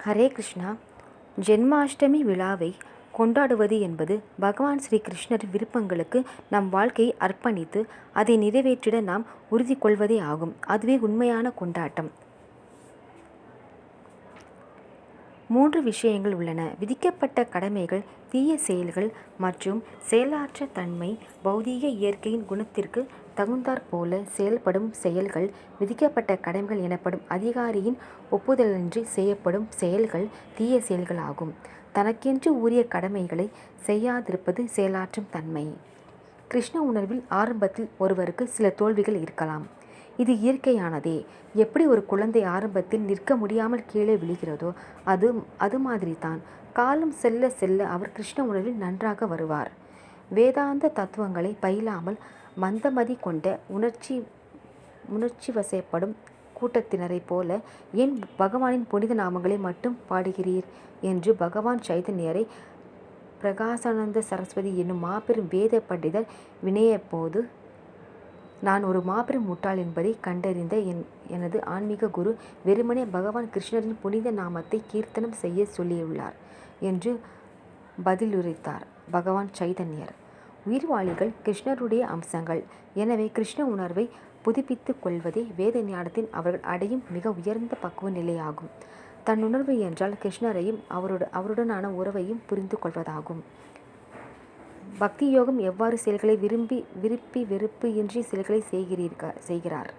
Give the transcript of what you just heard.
ஹரே கிருஷ்ணா. ஜென்மாஷ்டமி விழாவை கொண்டாடுவது என்பது பகவான் ஸ்ரீ கிருஷ்ணரின் விருப்பங்களுக்கு நம் வாழ்க்கையை அர்ப்பணித்து அதை நிறைவேற்றிட நாம் உறுதி கொள்வதே ஆகும். அதுவே உண்மையான கொண்டாட்டம். 3 விஷயங்கள் உள்ளன: விதிக்கப்பட்ட கடமைகள், தீய செயல்கள் மற்றும் செயலாற்ற தன்மை. பௌதீக இயற்கையின் குணத்திற்கு தகுந்தாற்போல செயல்படும் செயல்கள் விதிக்கப்பட்ட கடமைகள் எனப்படும். அதிகாரியின் ஒப்புதலின்றி செய்யப்படும் செயல்கள் தீய செயல்கள் ஆகும். தனக்கென்று உரிய கடமைகளை செய்யாதிருப்பது செயலாற்றும் தன்மை. கிருஷ்ண உணர்வில் ஆரம்பத்தில் ஒருவருக்கு சில தோல்விகள் இருக்கலாம். இது இயற்கையானதே. எப்படி ஒரு குழந்தை ஆரம்பத்தில் நிற்க முடியாமல் கீழே விழுகிறதோ அது மாதிரி தான். காலம் செல்ல செல்ல அவர் கிருஷ்ண உணர்வில் நன்றாக வருவார். வேதாந்த தத்துவங்களை பயிலாமல் மந்தமதி கொண்ட உணர்ச்சி வசப்படும் கூட்டத்தினரை போல ஏன் பகவானின் புனித நாமங்களை மட்டும் பாடுகிறீர் என்று பகவான் சைதன்யரை பிரகாசானந்த சரஸ்வதி என்னும் மாபெரும் வேத பண்டிதர் வினயபோது, நான் ஒரு மாபெரும் முட்டாள் என்பதை கண்டறிந்த எனது ஆன்மீக குரு வெறுமனே பகவான் கிருஷ்ணரின் புனித நாமத்தை கீர்த்தனம் செய்ய சொல்லியுள்ளார் என்று பதிலுரைத்தார் பகவான் சைதன்யர். உயிர்வாளிகள் கிருஷ்ணருடைய அம்சங்கள். எனவே கிருஷ்ண உணர்வை புதுப்பித்துக் கொள்வதே வேத ஞானத்தின் அவர்கள் அடையும் மிக உயர்ந்த பக்குவ நிலையாகும். தன்னுணர்வு என்றால் கிருஷ்ணரையும் அவருடனான உறவையும் புரிந்து கொள்வதாகும். பக்தி யோகம் எவ்வாறு செயல்களை விருப்பி வெறுப்பு இன்றி செயல்களை செய்கிறார்.